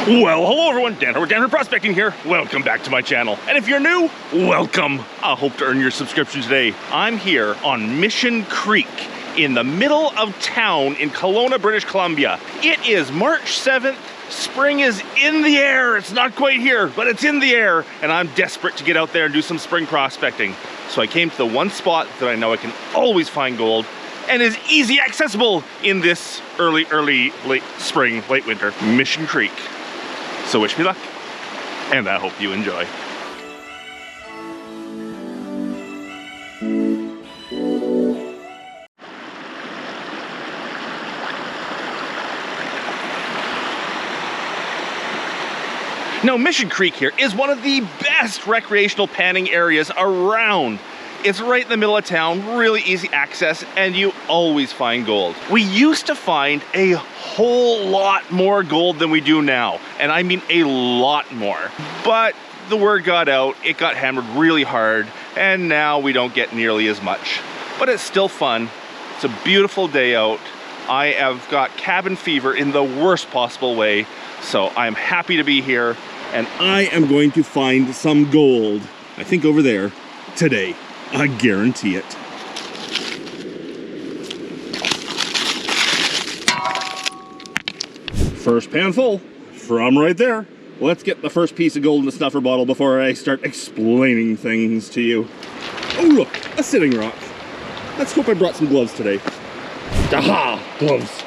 Well, hello everyone, Dan Hurd Prospecting here. Welcome back to my channel. And if you're new, welcome. I hope to earn your subscription today. I'm here on Mission Creek in the middle of town in Kelowna, British Columbia. It is March 7th. Spring is in the air. It's not quite here, but it's in the air. And I'm desperate to get out there and do some spring prospecting. So I came to the one spot that I know I can always find gold and is easy accessible in this early, late spring, late winter, Mission Creek. So wish me luck, and I hope you enjoy. Now, Mission Creek here is one of the best recreational panning areas around. It's right in the middle of town, really easy access, and you always find gold. We used to find a whole lot more gold than we do now, and I mean a lot more. But the word got out, it got hammered really hard, and now we don't get nearly as much. But it's still fun. It's a beautiful day out. I have got cabin fever in the worst possible way, so I'm happy to be here, and I am going to find some gold, I think over there, today. I guarantee it. First pan full from right there. Let's get the first piece of gold in the snuffer bottle before I start explaining things to you. Oh look, a sitting rock. Let's hope I brought some gloves today. Aha, gloves.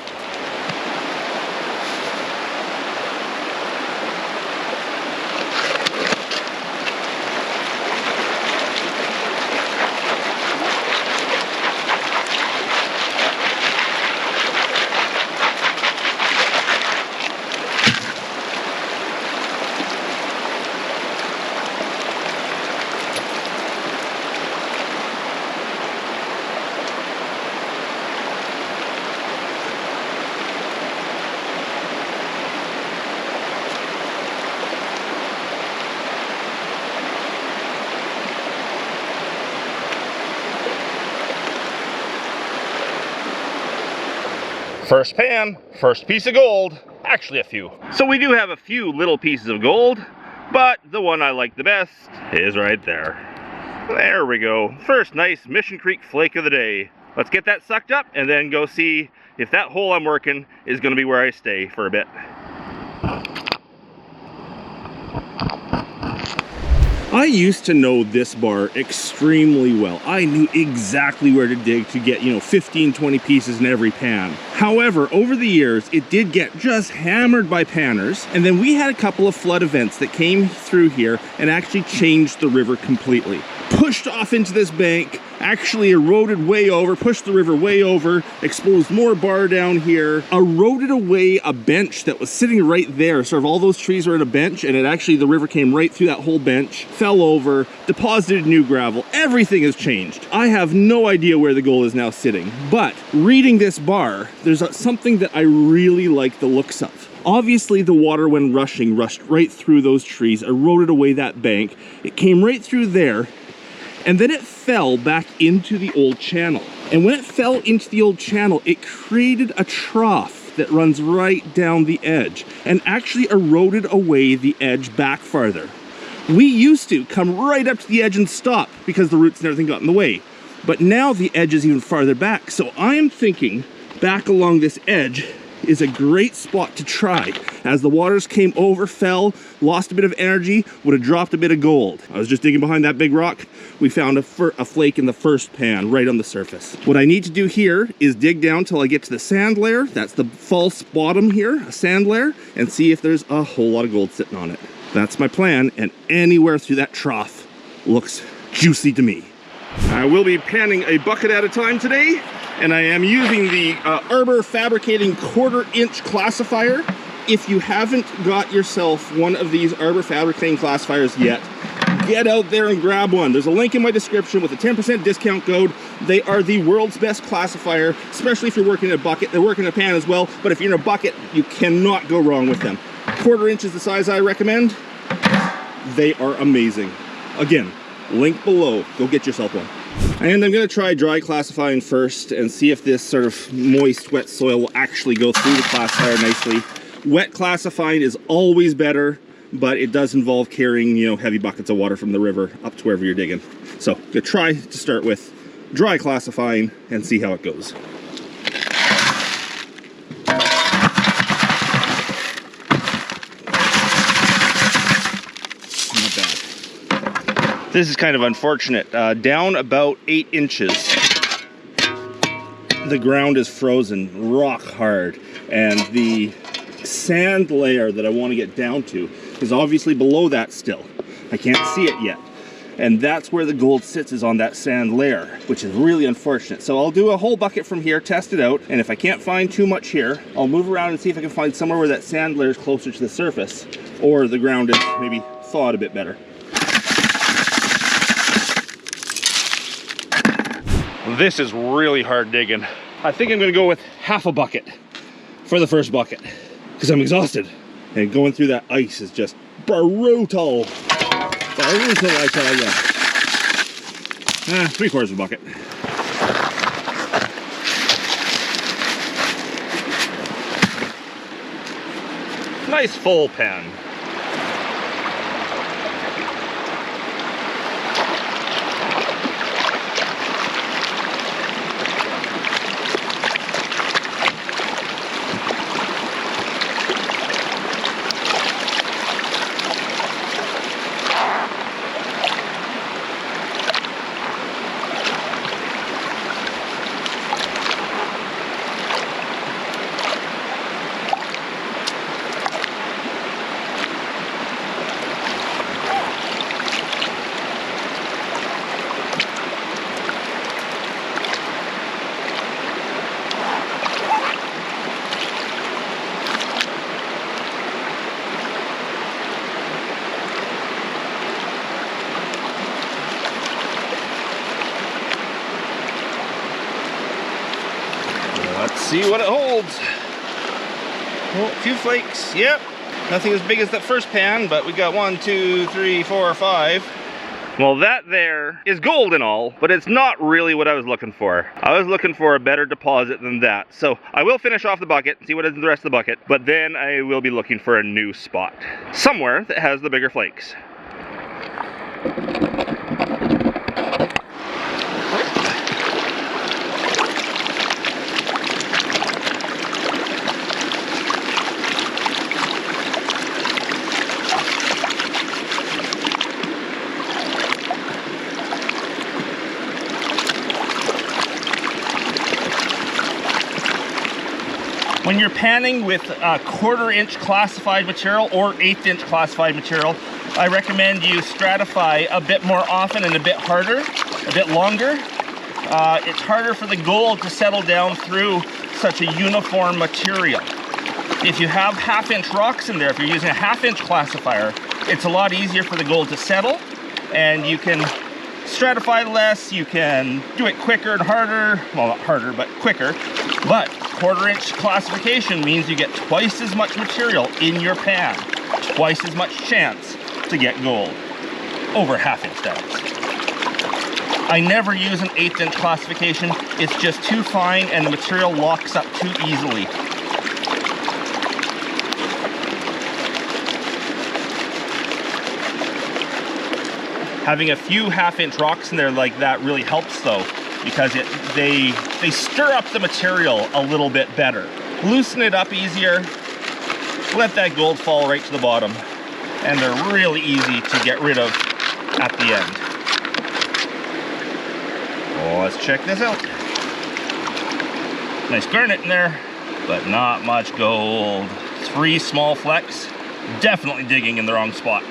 First pan, first piece of gold, actually a few. So we do have a few little pieces of gold, but the one I like the best is right there. There we go. First nice Mission Creek flake of the day. Let's get that sucked up and then go see if that hole I'm working is gonna be where I stay for a bit. I used to know this bar extremely well. I knew exactly where to dig to get, 15, 20 pieces in every pan. However, over the years, it did get just hammered by panners. And then we had a couple of flood events that came through here and actually changed the river completely. Pushed off into this bank, actually eroded way over, pushed the river way over, exposed more bar down here, eroded away a bench that was sitting right there. Sort of all those trees were in a bench, and the river came right through that whole bench, fell over, deposited new gravel. Everything has changed. I have no idea where the gold is now sitting, but reading this bar, there's something that I really like the looks of. Obviously, the water, when rushing, rushed right through those trees, eroded away that bank. It came right through there, and then it fell back into the old channel. And when it fell into the old channel, it created a trough that runs right down the edge and actually eroded away the edge back farther. We used to come right up to the edge and stop because the roots and everything got in the way. But now the edge is even farther back. So I am thinking back along this edge is a great spot to try. As the waters came over, fell, lost a bit of energy, would have dropped a bit of gold. I was just digging behind that big rock. We found a flake in the first pan right on the surface. What I need to do here is dig down till I get to the sand layer. That's the false bottom here, a sand layer, and see if there's a whole lot of gold sitting on it. That's my plan, and anywhere through that trough looks juicy to me. I will be panning a bucket at a time today, and I am using the Arbor Fabricating 1/4 inch classifier. If you haven't got yourself one of these Arbor Fabricating classifiers yet, get out there and grab one. There's a link in my description with a 10% discount code. They are the world's best classifier, especially if you're working in a bucket. They work in a pan as well, but if you're in a bucket, you cannot go wrong with them. 1/4 inch is the size I recommend. They are amazing. Again, link below. Go get yourself one. And I'm going to try dry classifying first and see if this sort of moist, wet soil will actually go through the classifier nicely. Wet classifying is always better, but it does involve carrying, you know, heavy buckets of water from the river up to wherever you're digging. So you try to start with dry classifying and see how it goes. Not bad. This is kind of unfortunate. Down about 8 inches, the ground is frozen rock hard, and the sand layer that I want to get down to is obviously below that still. I can't see it yet. And that's where the gold sits, is on that sand layer, which is really unfortunate. So I'll do a whole bucket from here, test it out, and if I can't find too much here, I'll move around and see if I can find somewhere where that sand layer is closer to the surface, or the ground is maybe thawed a bit better. This is really hard digging. I think I'm gonna go with half a bucket for the first bucket, because I'm exhausted. And going through that ice is just brutal. Brutal, I tell you. 3/4 of a bucket. Nice full pan. Let's see what it holds. Oh, a few flakes. Yep. Nothing as big as that first pan, but we got 1, 2, 3, 4, 5. Well, that there is gold and all, but it's not really what I was looking for. I was looking for a better deposit than that. So I will finish off the bucket, see what is in the rest of the bucket, but then I will be looking for a new spot. Somewhere that has the bigger flakes. When you're panning with a 1/4 inch classified material or 1/8 inch classified material, I recommend you stratify a bit more often and a bit harder, a bit longer. It's harder for the gold to settle down through such a uniform material. If you have 1/2 inch rocks in there, if you're using a 1/2 inch classifier, it's a lot easier for the gold to settle, and you can stratify less, you can do it quicker and harder, well, not harder, but quicker. But 1/4 inch classification means you get twice as much material in your pan, twice as much chance to get gold, over 1/2 inch that is. I never use an 1/8 inch classification. It's just too fine and the material locks up too easily. Having a few 1/2 inch rocks in there like that really helps though, because they stir up the material a little bit better. Loosen it up easier, let that gold fall right to the bottom, and they're really easy to get rid of at the end. Oh, let's check this out. Nice garnet in there, but not much gold. 3 small flecks, definitely digging in the wrong spot.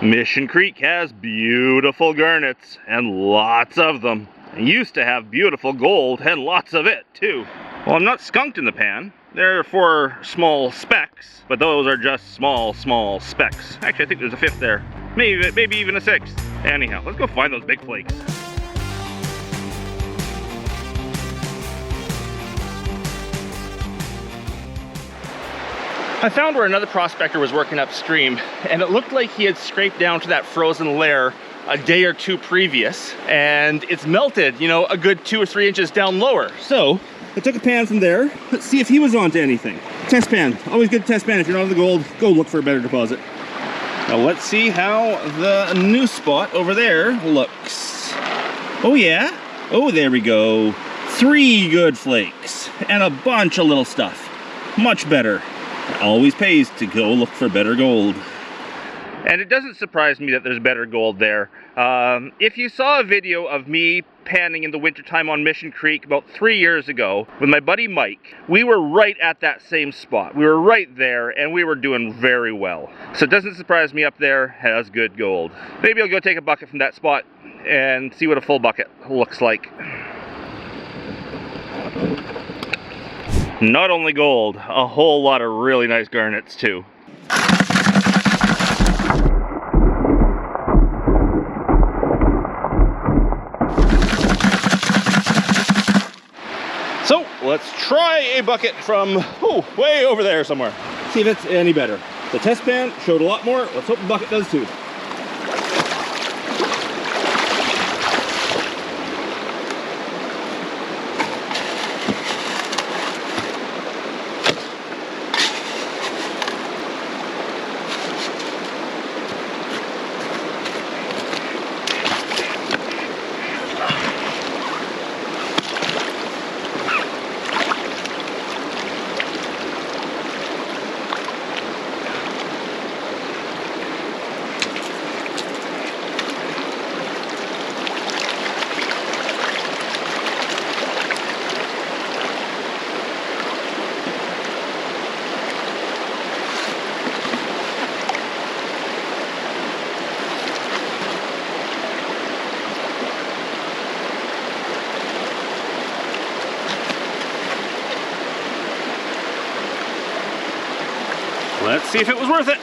Mission Creek has beautiful garnets, and lots of them. It used to have beautiful gold, and lots of it too. Well, I'm not skunked in the pan. There are 4 small specks, but those are just small specks. Actually, I think there's a 5th there. Maybe even a 6th. Anyhow, let's go find those big flakes. I found where another prospector was working upstream, and it looked like he had scraped down to that frozen layer a day or 2 previous, and it's melted, you know, a good 2 or 3 inches down lower. So I took a pan from there. Let's see if he was onto anything. Test pan. Always good test pan. If you're not on the gold, go look for a better deposit. Now let's see how the new spot over there looks. Oh yeah? Oh, there we go. 3 good flakes and a bunch of little stuff. Much better. It always pays to go look for better gold. And it doesn't surprise me that there's better gold there. If you saw a video of me panning in the wintertime on Mission Creek about 3 years ago with my buddy Mike, we were right at that same spot. We were right there and we were doing very well. So it doesn't surprise me up there has good gold. Maybe I'll go take a bucket from that spot and see what a full bucket looks like. Not only gold, a whole lot of really nice garnets too. So let's try a bucket from way over there somewhere. See if it's any better. The test pan showed a lot more. Let's hope the bucket does too. Let's see if it was worth it.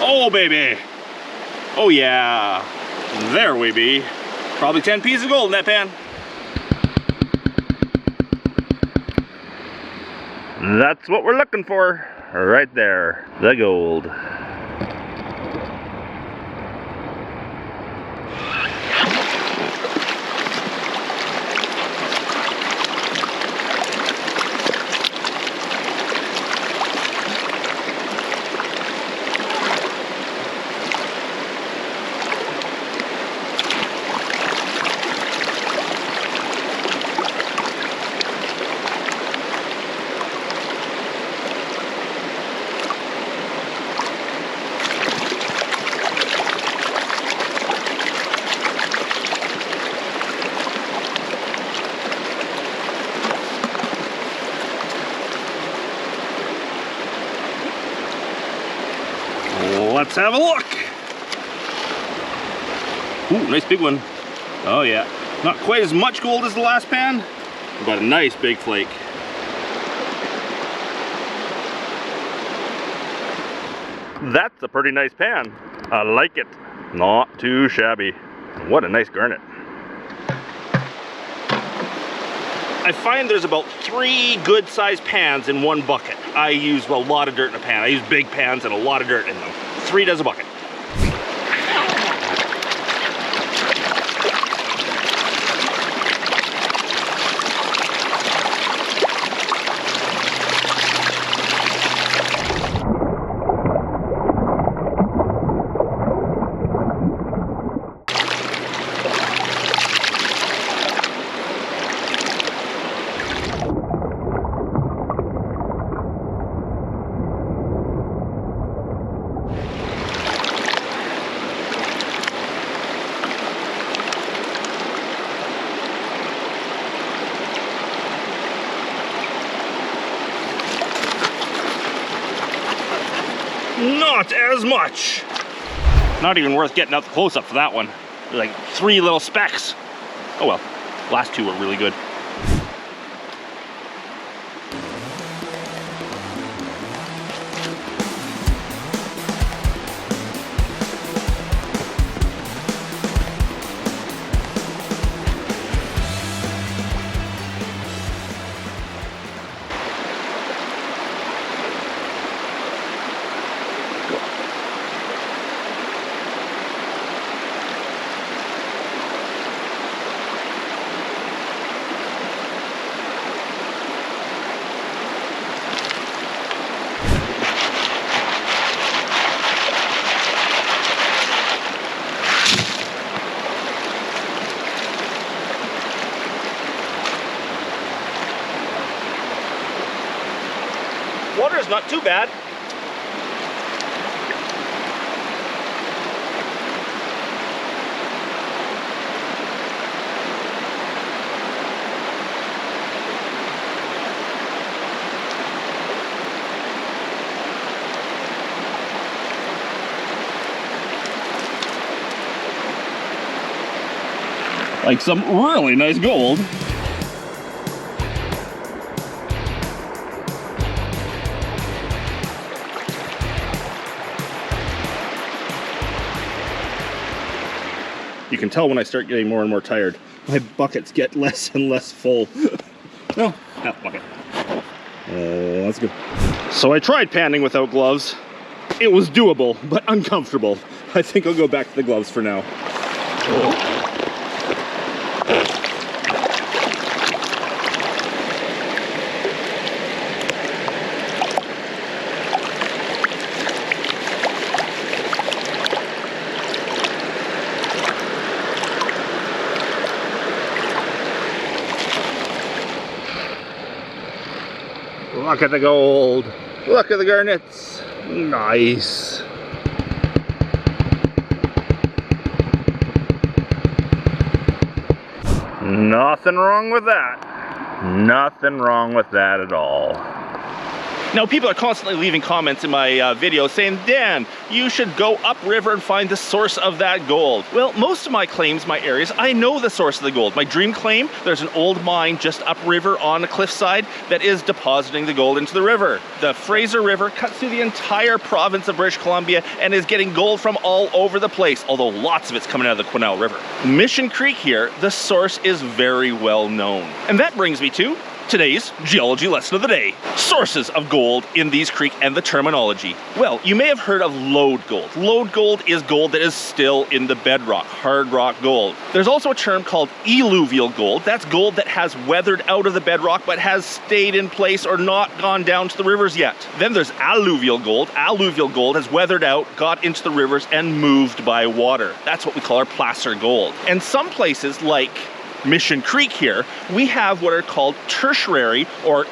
Oh, baby. Oh, yeah. There we be. Probably 10 pieces of gold in that pan. That's what we're looking for. Right there. The gold. Let's have a look. Ooh, nice big one. Oh yeah. Not quite as much gold as the last pan, but a nice big flake. That's a pretty nice pan. I like it. Not too shabby. What a nice garnet. I find there's about 3 good sized pans in one bucket. I use a lot of dirt in a pan. I use big pans and a lot of dirt in them. 3 does a bucket. Not as much. Not even worth getting out the close-up for that one. Like 3 little specks. Oh well, last 2 were really good. Water is not too bad. Like some really nice gold. You can tell when I start getting more and more tired. My buckets get less and less full. Oh, half bucket. Oh, that's good. So I tried panning without gloves. It was doable, but uncomfortable. I think I'll go back to the gloves for now. Oh. Look at the gold. Look at the garnets. Nice. Nothing wrong with that. Nothing wrong with that at all. Now, people are constantly leaving comments in my videos saying, Dan, you should go upriver and find the source of that gold. Well, most of my claims, my areas, I know the source of the gold. My dream claim, there's an old mine just upriver on a cliffside that is depositing the gold into the river. The Fraser River cuts through the entire province of British Columbia and is getting gold from all over the place, although lots of it's coming out of the Quesnel River. Mission Creek here, the source is very well known. And that brings me to today's geology lesson of the day. Sources of gold in these creeks and the terminology. Well, you may have heard of LODE gold. LODE gold is gold that is still in the bedrock, hard rock gold. There's also a term called ELUVIAL gold. That's gold that has weathered out of the bedrock but has stayed in place or not gone down to the rivers yet. Then there's alluvial gold. Alluvial gold has weathered out, got into the rivers and moved by water. That's what we call our placer gold. And some places like Mission Creek here, we have what are called tertiary or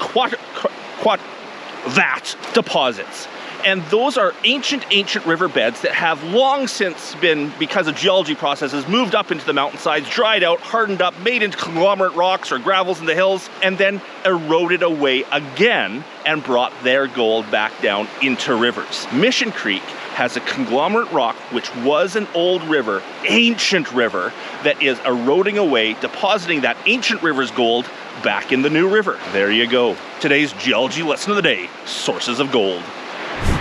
vat deposits. And those are ancient riverbeds that have long since been, because of geology processes, moved up into the mountainsides, dried out, hardened up, made into conglomerate rocks or gravels in the hills, and then eroded away again and brought their gold back down into rivers. Mission Creek has a conglomerate rock which was an old river, ancient river, that is eroding away, depositing that ancient river's gold back in the new river. There you go. Today's geology lesson of the day, sources of gold.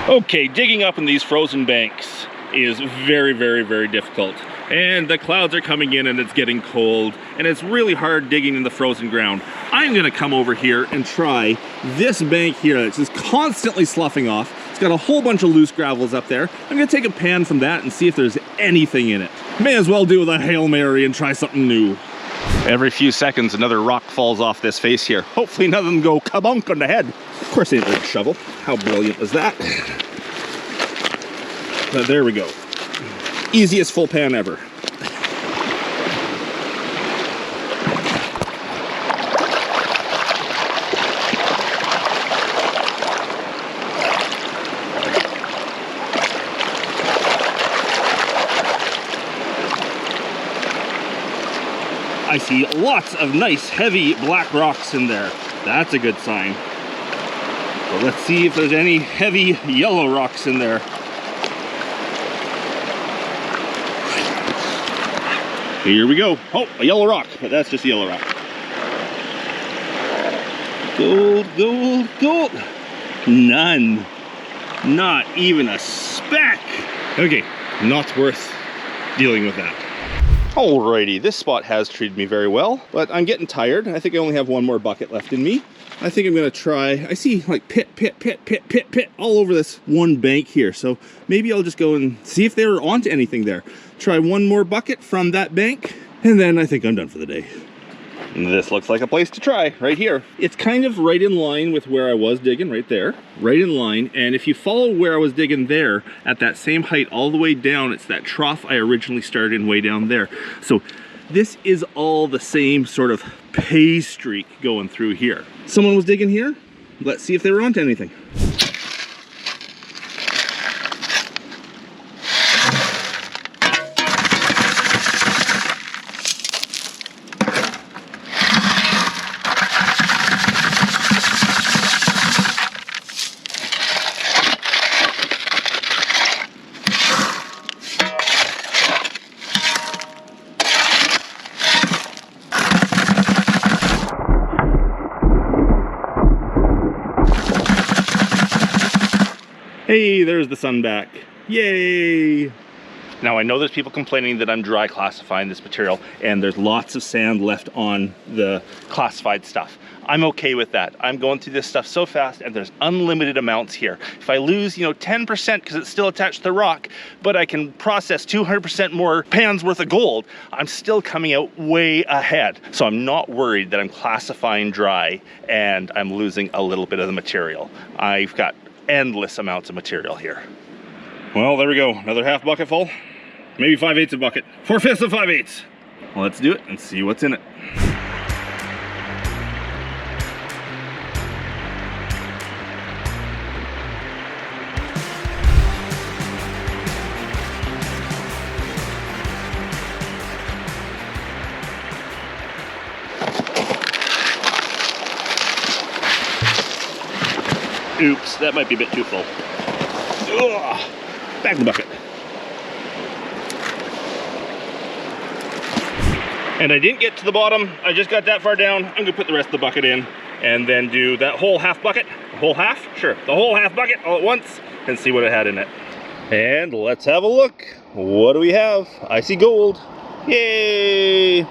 Okay, digging up in these frozen banks is very, very, very difficult. And the clouds are coming in and it's getting cold and it's really hard digging in the frozen ground. I'm gonna come over here and try this bank here that's just constantly sloughing off. It's got a whole bunch of loose gravels up there. I'm gonna take a pan from that and see if there's anything in it. May as well do with a Hail Mary and try something new. Every few seconds another rock falls off this face here. Hopefully none of them go kabunk on the head. Of course they ain't with a shovel. How brilliant is that? But there we go. Easiest full pan ever. I see lots of nice heavy black rocks in there. That's a good sign. Well, let's see if there's any heavy yellow rocks in there. Here we go. Oh, a yellow rock, but that's just a yellow rock. Gold, gold, gold. None. Not even a speck. Okay, not worth dealing with that. Alrighty, this spot has treated me very well, but I'm getting tired. I think I only have one more bucket left in me. I think I'm gonna try, I see like pit all over this one bank here. So maybe I'll just go and see if they were onto anything there. Try one more bucket from that bank, and then I think I'm done for the day. This looks like a place to try, right here. It's kind of right in line with where I was digging, right there. Right in line, and if you follow where I was digging there, at that same height all the way down, it's that trough I originally started in way down there. So this is all the same sort of pay streak going through here. Someone was digging here, let's see if they were onto anything. Hey, there's the sun back. Yay! Now I know there's people complaining that I'm dry classifying this material and there's lots of sand left on the classified stuff. I'm okay with that. I'm going through this stuff so fast and there's unlimited amounts here. If I lose, 10% because it's still attached to the rock, but I can process 200% more pounds worth of gold, I'm still coming out way ahead. So I'm not worried that I'm classifying dry and I'm losing a little bit of the material. I've got endless amounts of material here. Well, there we go. Another half bucket full. Maybe 5/8 a bucket. 4/5 of 5/8. Well, let's do it and see what's in it. Oops, that might be a bit too full. Ugh. Back in the bucket. And I didn't get to the bottom, I just got that far down. I'm gonna put the rest of the bucket in and then do that whole half bucket. The whole half? Sure, the whole half bucket all at once and see what it had in it. And let's have a look. What do we have? I see gold. Yay!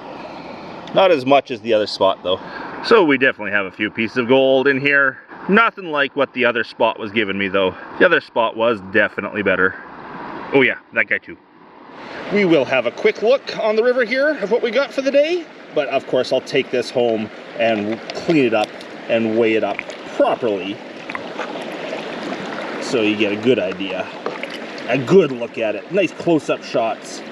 Not as much as the other spot though. So we definitely have a few pieces of gold in here. Nothing like what the other spot was giving me though. The other spot was definitely better. Oh yeah, that guy too. We will have a quick look on the river here of what we got for the day. But of course I'll take this home and clean it up and weigh it up properly. So you get a good idea. A good look at it. Nice close-up shots.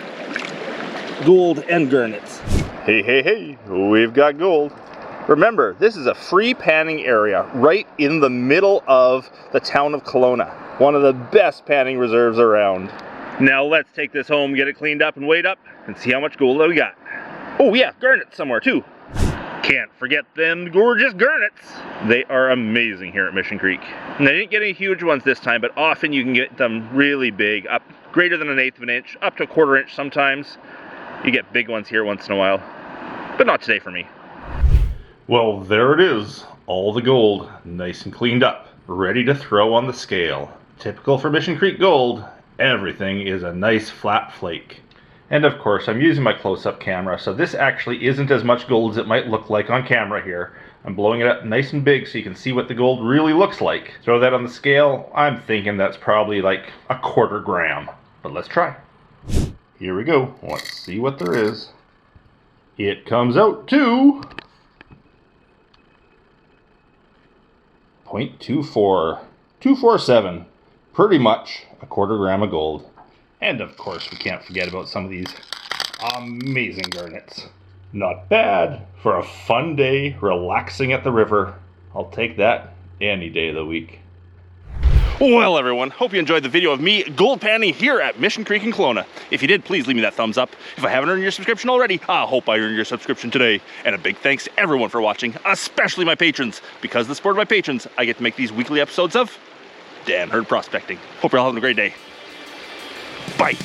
Gold and garnets. Hey, hey, hey, we've got gold. Remember, this is a free panning area right in the middle of the town of Kelowna. One of the best panning reserves around. Now let's take this home, get it cleaned up and weighed up, and see how much gold we got. Oh yeah, garnets somewhere too. Can't forget them gorgeous garnets. They are amazing here at Mission Creek. And I didn't get any huge ones this time, but often you can get them really big, up greater than 1/8 of an inch, up to 1/4 inch sometimes. You get big ones here once in a while, but not today for me. Well, there it is, all the gold, nice and cleaned up, ready to throw on the scale. Typical for Mission Creek gold, everything is a nice flat flake. And of course, I'm using my close-up camera, so this actually isn't as much gold as it might look like on camera here. I'm blowing it up nice and big so you can see what the gold really looks like. Throw that on the scale, I'm thinking that's probably like 1/4 gram, but let's try. Here we go, let's see what there is. It comes out to 0.24, 247, pretty much 1/4 gram of gold. And of course we can't forget about some of these amazing garnets. Not bad for a fun day relaxing at the river. I'll take that any day of the week. Well everyone, hope you enjoyed the video of me gold panning here at Mission Creek in Kelowna. If you did, please leave me that thumbs up. If I haven't earned your subscription already, I hope I earned your subscription today. And a big thanks to everyone for watching, especially my patrons. Because of the support of my patrons, I get to make these weekly episodes of Dan Hurd Prospecting. Hope you're all having a great day. Bye.